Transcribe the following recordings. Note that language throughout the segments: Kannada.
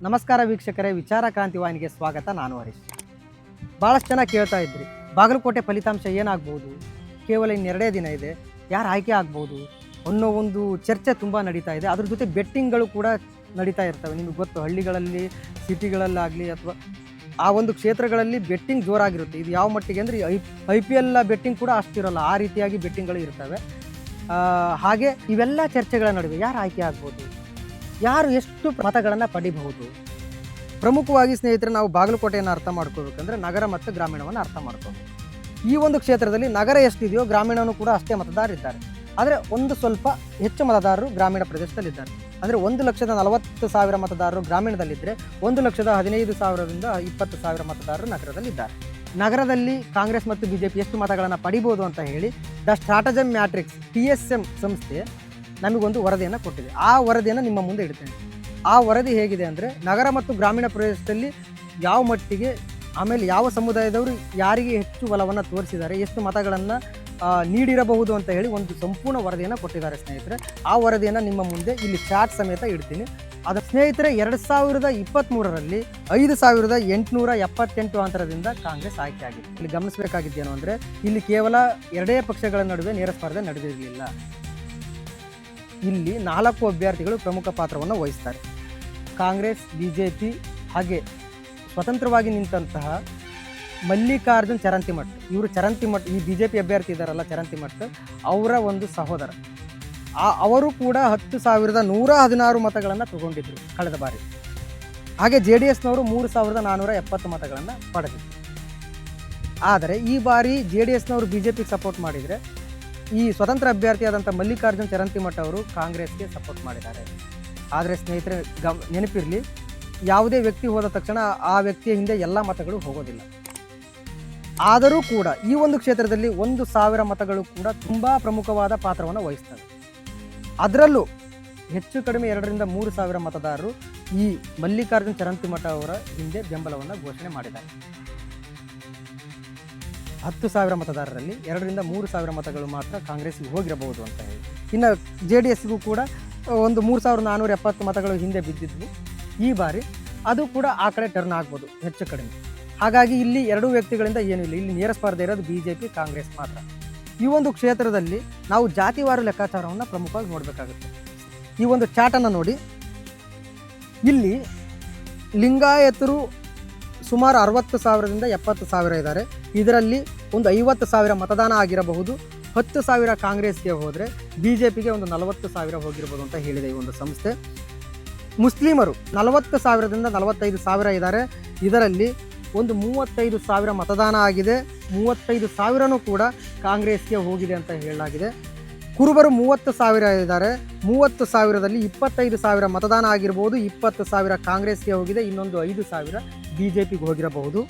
ನಮಸ್ಕಾರ ವೀಕ್ಷಕರೇ, ವಿಚಾರ ಕ್ರಾಂತಿ ವಾಹಿನಿಗೆ ಸ್ವಾಗತ. ನಾನು ಹರೀಶ್. ಭಾಳಷ್ಟು ಜನ ಕೇಳ್ತಾ ಇದ್ರಿ, ಬಾಗಲಕೋಟೆ ಫಲಿತಾಂಶ ಏನಾಗ್ಬೋದು, ಕೇವಲ ಇನ್ನೆರಡೇ ದಿನ ಇದೆ, ಯಾರು ಆಯ್ಕೆ ಆಗ್ಬೋದು ಅನ್ನೋ ಒಂದು ಚರ್ಚೆ ತುಂಬ ನಡೀತಾ ಇದೆ. ಅದ್ರ ಜೊತೆ ಬೆಟ್ಟಿಂಗ್ಗಳು ಕೂಡ ನಡೀತಾ ಇರ್ತವೆ. ನಿಮಗೆ ಗೊತ್ತು, ಹಳ್ಳಿಗಳಲ್ಲಿ, ಸಿಟಿಗಳಲ್ಲಾಗಲಿ ಅಥವಾ ಆ ಒಂದು ಕ್ಷೇತ್ರಗಳಲ್ಲಿ ಬೆಟ್ಟಿಂಗ್ ಜೋರಾಗಿರುತ್ತೆ. ಇದು ಯಾವ ಮಟ್ಟಿಗೆ ಅಂದರೆ IPL ಬೆಟ್ಟಿಂಗ್ ಕೂಡ ಅಷ್ಟಿರೋಲ್ಲ, ಆ ರೀತಿಯಾಗಿ ಬೆಟ್ಟಿಂಗ್ಗಳು ಇರ್ತವೆ. ಹಾಗೆ ಇವೆಲ್ಲ ಚರ್ಚೆಗಳ ನಡುವೆ ಯಾರು ಆಯ್ಕೆ ಆಗ್ಬೋದು, ಯಾರು ಎಷ್ಟು ಮತಗಳನ್ನು ಪಡಿಬಹುದು. ಪ್ರಮುಖವಾಗಿ ಸ್ನೇಹಿತರೆ, ನಾವು ಬಾಗಲಕೋಟೆಯನ್ನು ಅರ್ಥ ಮಾಡ್ಕೋಬೇಕಂದ್ರೆ ನಗರ ಮತ್ತು ಗ್ರಾಮೀಣವನ್ನು ಅರ್ಥ ಮಾಡ್ಕೋಬೇಕು. ಈ ಒಂದು ಕ್ಷೇತ್ರದಲ್ಲಿ ನಗರ ಎಷ್ಟಿದೆಯೋ ಗ್ರಾಮೀಣನೂ ಕೂಡ ಅಷ್ಟೇ ಮತದಾರರಿದ್ದಾರೆ. ಆದರೆ ಒಂದು ಸ್ವಲ್ಪ ಹೆಚ್ಚು ಮತದಾರರು ಗ್ರಾಮೀಣ ಪ್ರದೇಶದಲ್ಲಿದ್ದಾರೆ. ಅಂದರೆ 1,40,000 ಮತದಾರರು ಗ್ರಾಮೀಣದಲ್ಲಿದ್ದರೆ 1,15,000ರಿಂದ 20,000 ಮತದಾರರು ನಗರದಲ್ಲಿದ್ದಾರೆ. ನಗರದಲ್ಲಿ ಕಾಂಗ್ರೆಸ್ ಮತ್ತು BJP ಎಷ್ಟು ಮತಗಳನ್ನು ಪಡಿಬೋದು ಅಂತ ಹೇಳಿ ದ ಸ್ಟ್ರಾಟಜಮ್ ಮ್ಯಾಟ್ರಿಕ್ಸ್ TSM ಸಂಸ್ಥೆ ನಮಗೊಂದು ವರದಿಯನ್ನು ಕೊಟ್ಟಿದೆ. ಆ ವರದಿಯನ್ನು ನಿಮ್ಮ ಮುಂದೆ ಇಡ್ತೇನೆ. ಆ ವರದಿ ಹೇಗಿದೆ ಅಂದರೆ, ನಗರ ಮತ್ತು ಗ್ರಾಮೀಣ ಪ್ರದೇಶದಲ್ಲಿ ಯಾವ ಮಟ್ಟಿಗೆ, ಆಮೇಲೆ ಯಾವ ಸಮುದಾಯದವರು ಯಾರಿಗೆ ಹೆಚ್ಚು ಒಲವನ್ನು ತೋರಿಸಿದ್ದಾರೆ, ಎಷ್ಟು ಮತಗಳನ್ನು ನೀಡಿರಬಹುದು ಅಂತ ಹೇಳಿ ಒಂದು ಸಂಪೂರ್ಣ ವರದಿಯನ್ನು ಕೊಟ್ಟಿದ್ದಾರೆ ಸ್ನೇಹಿತರೆ. ಆ ವರದಿಯನ್ನು ನಿಮ್ಮ ಮುಂದೆ ಇಲ್ಲಿ ಚಾರ್ಟ್ ಸಮೇತ ಇಡ್ತೀನಿ. ಅದು ಸ್ನೇಹಿತರೆ, 2023ರಲ್ಲಿ 5,878 ಅಂತರದಿಂದ ಕಾಂಗ್ರೆಸ್ ಆಯ್ಕೆಯಾಗಿದೆ. ಇಲ್ಲಿ ಗಮನಿಸಬೇಕಾಗಿದ್ದೇನು ಅಂದರೆ, ಇಲ್ಲಿ ಕೇವಲ ಎರಡೇ ಪಕ್ಷಗಳ ನಡುವೆ ನೇರ ಸ್ಪರ್ಧೆ ನಡೆದಿರಲಿಲ್ಲ. ಇಲ್ಲಿ 4 ಅಭ್ಯರ್ಥಿಗಳು ಪ್ರಮುಖ ಪಾತ್ರವನ್ನು ವಹಿಸ್ತಾರೆ. ಕಾಂಗ್ರೆಸ್, BJP ಹಾಗೆ ಸ್ವತಂತ್ರವಾಗಿ ನಿಂತಹ ಮಲ್ಲಿಕಾರ್ಜುನ್ ಚರಂತಿಮಠ್. ಇವರು ಚರಂತಿಮಠ್, ಈ BJP ಅಭ್ಯರ್ಥಿ ಇದ್ದಾರಲ್ಲ ಚರಂತಿಮಠ್, ಅವರ ಒಂದು ಸಹೋದರ. ಅವರು ಕೂಡ 10,116 ಮತಗಳನ್ನು ತಗೊಂಡಿದ್ರು ಕಳೆದ ಬಾರಿ. ಹಾಗೆ JDSನವರು 3,470 ಮತಗಳನ್ನು ಪಡೆದಿದ್ರು. ಆದರೆ ಈ ಬಾರಿ JDSನವರು BJPಗೆ ಸಪೋರ್ಟ್ ಮಾಡಿದರೆ, ಈ ಸ್ವತಂತ್ರ ಅಭ್ಯರ್ಥಿಯಾದಂಥ ಮಲ್ಲಿಕಾರ್ಜುನ್ ಚರಂತಿಮಠ್ ಅವರು ಕಾಂಗ್ರೆಸ್ಗೆ ಸಪೋರ್ಟ್ ಮಾಡಿದ್ದಾರೆ. ಆದರೆ ಸ್ನೇಹಿತರೆ, ನೆನಪಿರಲಿ, ಯಾವುದೇ ವ್ಯಕ್ತಿ ಹೋದ ತಕ್ಷಣ ಆ ವ್ಯಕ್ತಿಯ ಹಿಂದೆ ಎಲ್ಲ ಮತಗಳು ಹೋಗೋದಿಲ್ಲ. ಆದರೂ ಕೂಡ ಈ ಒಂದು ಕ್ಷೇತ್ರದಲ್ಲಿ 1,000 ಮತಗಳು ಕೂಡ ತುಂಬ ಪ್ರಮುಖವಾದ ಪಾತ್ರವನ್ನು ವಹಿಸ್ತವೆ. ಅದರಲ್ಲೂ ಹೆಚ್ಚು ಕಡಿಮೆ 2,000ರಿಂದ 3,000 ಮತದಾರರು ಈ ಮಲ್ಲಿಕಾರ್ಜುನ್ ಚರಂತಿಮಠ್ ಅವರ ಹಿಂದೆ ಬೆಂಬಲವನ್ನು ಘೋಷಣೆ ಮಾಡಿದ್ದಾರೆ. 10,000 ಮತದಾರರಲ್ಲಿ 2,000ರಿಂದ 3,000 ಮತಗಳು ಮಾತ್ರ ಕಾಂಗ್ರೆಸ್ಗೆ ಹೋಗಿರಬಹುದು ಅಂತ ಹೇಳಿ. ಇನ್ನು JDSಗೂ ಕೂಡ ಒಂದು 3,470 ಮತಗಳು ಹಿಂದೆ ಬಿದ್ದಿದ್ವು. ಈ ಬಾರಿ ಅದು ಕೂಡ ಆ ಕಡೆ ಟರ್ನ್ ಆಗ್ಬೋದು ಹೆಚ್ಚು ಕಡಿಮೆ. ಹಾಗಾಗಿ ಇಲ್ಲಿ ಎರಡೂ ವ್ಯಕ್ತಿಗಳಿಂದ ಏನಿಲ್ಲ, ಇಲ್ಲಿ ನೇರ ಸ್ಪರ್ಧೆ ಇರೋದು BJP ಕಾಂಗ್ರೆಸ್ ಮಾತ್ರ. ಈ ಒಂದು ಕ್ಷೇತ್ರದಲ್ಲಿ ನಾವು ಜಾತಿವಾರು ಲೆಕ್ಕಾಚಾರವನ್ನು ಪ್ರಮುಖವಾಗಿ ನೋಡಬೇಕಾಗುತ್ತೆ. ಈ ಒಂದು ಚಾಟನ್ನು ನೋಡಿ, ಇಲ್ಲಿ ಲಿಂಗಾಯತರು ಸುಮಾರು 60,000ರಿಂದ 70,000 ಇದ್ದಾರೆ. ಇದರಲ್ಲಿ ಒಂದು 50,000 ಮತದಾನ ಆಗಿರಬಹುದು. 10,000 ಕಾಂಗ್ರೆಸ್ಗೆ ಹೋದರೆ BJPಗೆ ಒಂದು 40,000 ಹೋಗಿರ್ಬೋದು ಅಂತ ಹೇಳಿದೆ ಈ ಒಂದು ಸಂಸ್ಥೆ. ಮುಸ್ಲಿಮರು 40,000ದಿಂದ 45,000 ಇದ್ದಾರೆ. ಇದರಲ್ಲಿ ಒಂದು 35,000 ಮತದಾನ ಆಗಿದೆ. 35,000ನೂ ಕೂಡ ಕಾಂಗ್ರೆಸ್ಗೆ ಹೋಗಿದೆ ಅಂತ ಹೇಳಲಾಗಿದೆ. ಕುರುಬರು 30,000 ಇದ್ದಾರೆ. 30,000ದಲ್ಲಿ 25,000 ಮತದಾನ ಆಗಿರ್ಬೋದು. 20,000 ಕಾಂಗ್ರೆಸ್ಗೆ ಹೋಗಿದೆ, ಇನ್ನೊಂದು 5,000 BJPಗೆ ಹೋಗಿರಬಹುದು.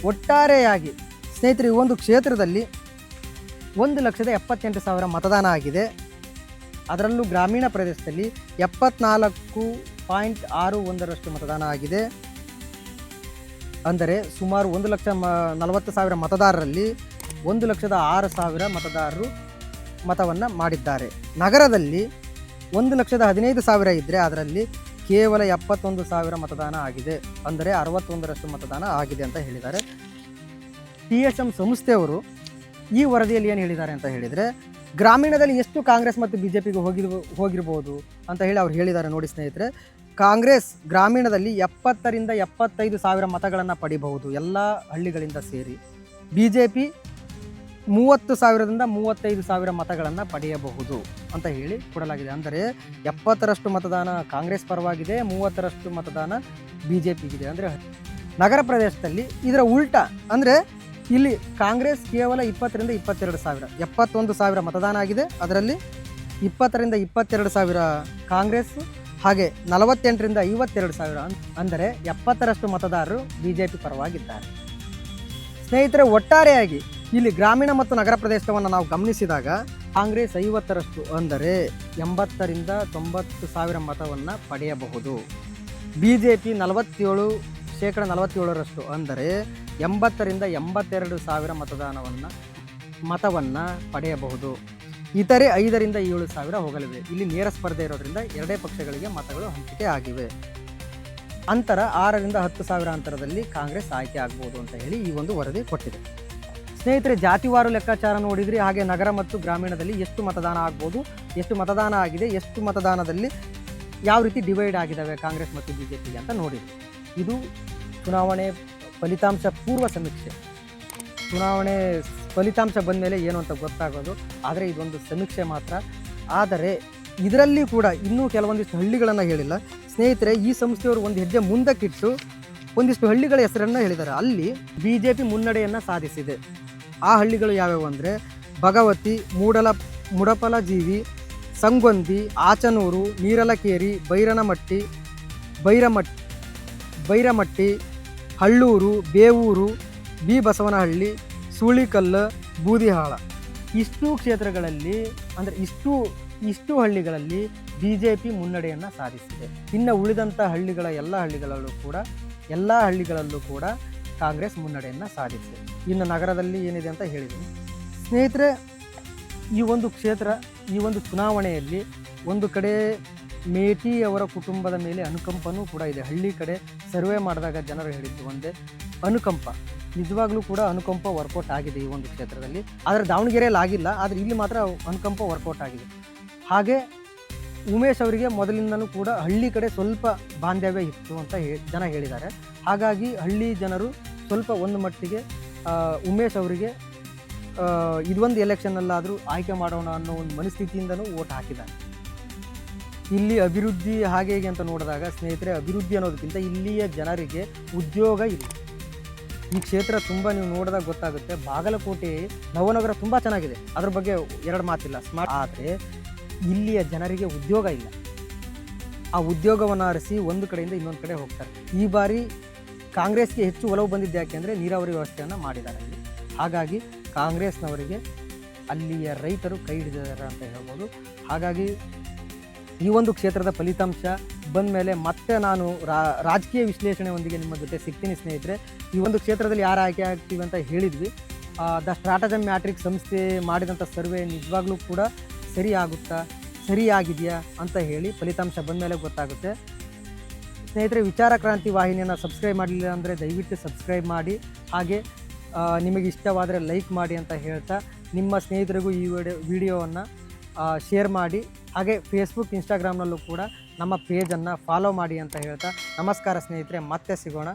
ಒಟ್ಟಾರೆಯಾಗಿ ಸ್ನೇಹಿತರೆ, ಈ ಒಂದು ಕ್ಷೇತ್ರದಲ್ಲಿ 1,78,000 ಮತದಾನ ಆಗಿದೆ. ಅದರಲ್ಲೂ ಗ್ರಾಮೀಣ ಪ್ರದೇಶದಲ್ಲಿ 74.61% ಮತದಾನ ಆಗಿದೆ. ಅಂದರೆ ಸುಮಾರು 1,40,000 ಮತದಾರರಲ್ಲಿ 1,06,000 ಮತದಾರರು ಮತವನ್ನು ಮಾಡಿದ್ದಾರೆ. ನಗರದಲ್ಲಿ 1,15,000 ಇದ್ದರೆ ಅದರಲ್ಲಿ ಕೇವಲ 71,000 ಮತದಾನ ಆಗಿದೆ. ಅಂದರೆ 61% ಮತದಾನ ಆಗಿದೆ ಅಂತ ಹೇಳಿದ್ದಾರೆ. TSM ಸಂಸ್ಥೆಯವರು ಈ ವರದಿಯಲ್ಲಿ ಏನು ಹೇಳಿದ್ದಾರೆ ಅಂತ ಹೇಳಿದರೆ, ಗ್ರಾಮೀಣದಲ್ಲಿ ಎಷ್ಟು ಕಾಂಗ್ರೆಸ್ ಮತ್ತು BJPಗೆ ಹೋಗಿರ್ಬೋದು ಅಂತ ಹೇಳಿ ಅವ್ರು ಹೇಳಿದ್ದಾರೆ. ನೋಡಿ ಸ್ನೇಹಿತರೆ, ಕಾಂಗ್ರೆಸ್ ಗ್ರಾಮೀಣದಲ್ಲಿ 70,000ರಿಂದ 75,000 ಮತಗಳನ್ನು ಪಡಿಬಹುದು ಎಲ್ಲ ಹಳ್ಳಿಗಳಿಂದ ಸೇರಿ. BJP 30,000ರಿಂದ 35,000 ಮತಗಳನ್ನು ಪಡೆಯಬಹುದು ಅಂತ ಹೇಳಿ ಕೊಡಲಾಗಿದೆ. ಅಂದರೆ 70ರಷ್ಟು ಮತದಾನ ಕಾಂಗ್ರೆಸ್ ಪರವಾಗಿದೆ, 30ರಷ್ಟು ಮತದಾನ BJPಗಿದೆ. ಅಂದರೆ ನಗರ ಪ್ರದೇಶದಲ್ಲಿ ಇದರ ಉಲ್ಟಾ, ಅಂದರೆ ಇಲ್ಲಿ ಕಾಂಗ್ರೆಸ್ ಕೇವಲ 20ರಿಂದ 22,000, 71,000 ಮತದಾನ ಆಗಿದೆ. ಅದರಲ್ಲಿ 20ರಿಂದ 22,000 ಕಾಂಗ್ರೆಸ್, ಹಾಗೆ 48ರಿಂದ 52,000 ಅಂದರೆ 70ರಷ್ಟು ಮತದಾರರು BJP ಪರವಾಗಿದ್ದಾರೆ. ಸ್ನೇಹಿತರೆ, ಒಟ್ಟಾರೆಯಾಗಿ ಇಲ್ಲಿ ಗ್ರಾಮೀಣ ಮತ್ತು ನಗರ ಪ್ರದೇಶವನ್ನು ನಾವು ಗಮನಿಸಿದಾಗ ಕಾಂಗ್ರೆಸ್ 50ರಷ್ಟು ಅಂದರೆ 80ರಿಂದ 90,000 ಮತವನ್ನು ಪಡೆಯಬಹುದು. BJP 47% ಅಂದರೆ 80ರಿಂದ 82,000 ಮತವನ್ನು ಪಡೆಯಬಹುದು. ಇತರೆ 5ರಿಂದ 7,000 ಹೋಗಲಿವೆ. ಇಲ್ಲಿ ನೇರ ಸ್ಪರ್ಧೆ ಇರೋದ್ರಿಂದ ಎರಡೇ ಪಕ್ಷಗಳಿಗೆ ಮತಗಳು ಹಂಚಿಕೆ ಆಗಿವೆ. ಅಂತರ 6ರಿಂದ 10,000 ಅಂತರದಲ್ಲಿ ಕಾಂಗ್ರೆಸ್ ಆಯ್ಕೆ ಆಗ್ಬೋದು ಅಂತ ಹೇಳಿ ಈ ಒಂದು ವರದಿ ಕೊಟ್ಟಿದೆ. ಸ್ನೇಹಿತರೆ, ಜಾತಿವಾರು ಲೆಕ್ಕಾಚಾರ ನೋಡಿದ್ರಿ, ಹಾಗೆ ನಗರ ಮತ್ತು ಗ್ರಾಮೀಣದಲ್ಲಿ ಎಷ್ಟು ಮತದಾನ ಆಗ್ಬೋದು, ಎಷ್ಟು ಮತದಾನ ಆಗಿದೆ, ಎಷ್ಟು ಮತದಾನದಲ್ಲಿ ಯಾವ ರೀತಿ ಡಿವೈಡ್ ಆಗಿದ್ದಾವೆ ಕಾಂಗ್ರೆಸ್ ಮತ್ತು BJPಗೆ ಅಂತ ನೋಡಿದ್ರಿ. ಇದು ಚುನಾವಣೆ ಫಲಿತಾಂಶ ಪೂರ್ವ ಸಮೀಕ್ಷೆ. ಚುನಾವಣೆ ಫಲಿತಾಂಶ ಬಂದ ಮೇಲೆ ಏನು ಅಂತ ಗೊತ್ತಾಗೋದು, ಆದರೆ ಇದೊಂದು ಸಮೀಕ್ಷೆ ಮಾತ್ರ. ಆದರೆ ಇದರಲ್ಲಿ ಕೂಡ ಇನ್ನೂ ಕೆಲವೊಂದಿಷ್ಟು ಹಳ್ಳಿಗಳನ್ನು ಹೇಳಿಲ್ಲ ಸ್ನೇಹಿತರೆ. ಈ ಸಂಸ್ಥೆಯವರು ಒಂದು ಹೆಜ್ಜೆ ಮುಂದಕ್ಕಿಟ್ಟು ಒಂದಿಷ್ಟು ಹಳ್ಳಿಗಳ ಹೆಸರನ್ನು ಹೇಳಿದ್ದಾರೆ. ಅಲ್ಲಿ BJP ಮುನ್ನಡೆಯನ್ನು ಸಾಧಿಸಿದೆ. ಆ ಹಳ್ಳಿಗಳು ಯಾವ್ಯಾವು ಅಂದರೆ ಭಗವತಿ, ಮುಡಪಲಜೀವಿ, ಸಂಗೊಂದಿ, ಆಚನೂರು, ನೀರಲಕೇರಿ, ಬೈರಮಟ್ಟಿ, ಹಳ್ಳೂರು, ಬೇವೂರು, ಬಸವನಹಳ್ಳಿ, ಸೂಳಿಕಲ್ಲು, ಬೂದಿಹಾಳ. ಇಷ್ಟು ಕ್ಷೇತ್ರಗಳಲ್ಲಿ ಅಂದರೆ ಇಷ್ಟು ಹಳ್ಳಿಗಳಲ್ಲಿ BJP ಮುನ್ನಡೆಯನ್ನು ಸಾಧಿಸಿದೆ. ಇನ್ನು ಉಳಿದಂಥ ಎಲ್ಲ ಹಳ್ಳಿಗಳಲ್ಲೂ ಕೂಡ ಕಾಂಗ್ರೆಸ್ ಮುನ್ನಡೆಯನ್ನು ಸಾಧಿಸಿದೆ. ಇನ್ನು ನಗರದಲ್ಲಿ ಏನಿದೆ ಅಂತ ಹೇಳಿದ್ದೀನಿ ಸ್ನೇಹಿತರೆ. ಈ ಒಂದು ಚುನಾವಣೆಯಲ್ಲಿ ಒಂದು ಕಡೆ ಮೇಟಿ ಅವರ ಕುಟುಂಬದ ಮೇಲೆ ಅನುಕಂಪನೂ ಕೂಡ ಇದೆ. ಹಳ್ಳಿ ಕಡೆ ಸರ್ವೆ ಮಾಡಿದಾಗ ಜನರು ಹೇಳಿದ್ದು ಒಂದೇ, ಅನುಕಂಪ. ನಿಜವಾಗ್ಲೂ ಕೂಡ ಅನುಕಂಪ ವರ್ಕೌಟ್ ಆಗಿದೆ ಈ ಒಂದು ಕ್ಷೇತ್ರದಲ್ಲಿ. ಆದರೆ ದಾವಣಗೆರೆಯಲ್ಲಿ ಆಗಿಲ್ಲ, ಆದರೆ ಇಲ್ಲಿ ಮಾತ್ರ ಅನುಕಂಪ ವರ್ಕೌಟ್ ಆಗಿದೆ. ಹಾಗೆ ಉಮೇಶ್ ಅವರಿಗೆ ಮೊದಲಿಂದನೂ ಕೂಡ ಹಳ್ಳಿ ಕಡೆ ಸ್ವಲ್ಪ ಬಾಂಧವ್ಯ ಇತ್ತು ಅಂತ ಜನ ಹೇಳಿದ್ದಾರೆ. ಹಾಗಾಗಿ ಹಳ್ಳಿ ಜನರು ಸ್ವಲ್ಪ ಒಂದು ಮಟ್ಟಿಗೆ ಉಮೇಶ್ ಅವರಿಗೆ ಇದೊಂದು ಎಲೆಕ್ಷನ್ನಲ್ಲಾದರೂ ಆಯ್ಕೆ ಮಾಡೋಣ ಅನ್ನೋ ಒಂದು ಮನಸ್ಥಿತಿಯಿಂದನೂ ಓಟ್ ಹಾಕಿದ್ದಾರೆ. ಇಲ್ಲಿ ಅಭಿವೃದ್ಧಿ ಹಾಗೆ ಹೇಗೆ ಅಂತ ನೋಡಿದಾಗ ಸ್ನೇಹಿತರೆ, ಅಭಿವೃದ್ಧಿ ಅನ್ನೋದಕ್ಕಿಂತ ಇಲ್ಲಿಯ ಜನರಿಗೆ ಉದ್ಯೋಗ ಇಲ್ಲ. ಈ ಕ್ಷೇತ್ರ ತುಂಬ ನೀವು ನೋಡಿದಾಗ ಗೊತ್ತಾಗುತ್ತೆ. ಬಾಗಲಕೋಟೆ ನವನಗರ ತುಂಬ ಚೆನ್ನಾಗಿದೆ, ಅದ್ರ ಬಗ್ಗೆ ಎರಡು ಮಾತಿಲ್ಲ, ಸ್ಮಾರ್ಟ್. ಆದರೆ ಇಲ್ಲಿಯ ಜನರಿಗೆ ಉದ್ಯೋಗ ಇಲ್ಲ. ಆ ಉದ್ಯೋಗವನ್ನು ಅರಸಿ ಒಂದು ಕಡೆಯಿಂದ ಇನ್ನೊಂದು ಕಡೆ ಹೋಗ್ತಾರೆ. ಈ ಬಾರಿ ಕಾಂಗ್ರೆಸ್ಗೆ ಹೆಚ್ಚು ಒಲವು ಬಂದಿದ್ದು ಯಾಕೆಂದರೆ ನೀರಾವರಿ ವ್ಯವಸ್ಥೆಯನ್ನು ಮಾಡಿದ್ದಾರೆ ಅಲ್ಲಿ. ಹಾಗಾಗಿ ಕಾಂಗ್ರೆಸ್ನವರಿಗೆ ಅಲ್ಲಿಯ ರೈತರು ಕೈ ಹಿಡಿದಿದ್ದಾರೆ ಅಂತ ಹೇಳ್ಬೋದು. ಹಾಗಾಗಿ ಈ ಒಂದು ಕ್ಷೇತ್ರದ ಫಲಿತಾಂಶ ಬಂದ ಮೇಲೆ ಮತ್ತೆ ನಾನು ರಾಜಕೀಯ ವಿಶ್ಲೇಷಣೆಯೊಂದಿಗೆ ನಿಮ್ಮ ಜೊತೆ ಸಿಗ್ತೀನಿ ಸ್ನೇಹಿತರೆ. ಈ ಒಂದು ಕ್ಷೇತ್ರದಲ್ಲಿ ಯಾರು ಆಯ್ಕೆ ಆಗ್ತೀವಿ ಅಂತ ಹೇಳಿದ್ವಿ. ದ ಸ್ಟ್ರಾಟಜಮ್ ಮ್ಯಾಟ್ರಿಕ್ಸ್ ಸಂಸ್ಥೆ ಮಾಡಿದಂಥ ಸರ್ವೆ ನಿಜವಾಗ್ಲೂ ಕೂಡ ಸರಿಯಾಗಿದೆಯಾ ಅಂತ ಹೇಳಿ ಫಲಿತಾಂಶ ಬಂದ ಮೇಲೆ ಗೊತ್ತಾಗುತ್ತೆ ಸ್ನೇಹಿತರೆ. ವಿಚಾರ ಕ್ರಾಂತಿ ವಾಹಿನಿಯನ್ನು ಸಬ್ಸ್ಕ್ರೈಬ್ ಮಾಡಲಿಲ್ಲ ಅಂದರೆ ದಯವಿಟ್ಟು ಸಬ್ಸ್ಕ್ರೈಬ್ ಮಾಡಿ, ಹಾಗೆ ನಿಮಗೆ ಇಷ್ಟವಾದರೆ ಲೈಕ್ ಮಾಡಿ ಅಂತ ಹೇಳ್ತಾ, ನಿಮ್ಮ ಸ್ನೇಹಿತರಿಗೂ ಈ ವಿಡಿಯೋವನ್ನು ಶೇರ್ ಮಾಡಿ, ಹಾಗೆ ಫೇಸ್ಬುಕ್, ಇನ್ಸ್ಟಾಗ್ರಾಮ್ನಲ್ಲೂ ಕೂಡ ನಮ್ಮ ಪೇಜನ್ನು ಫಾಲೋ ಮಾಡಿ ಅಂತ ಹೇಳ್ತಾ, ನಮಸ್ಕಾರ ಸ್ನೇಹಿತರೆ, ಮತ್ತೆ ಸಿಗೋಣ.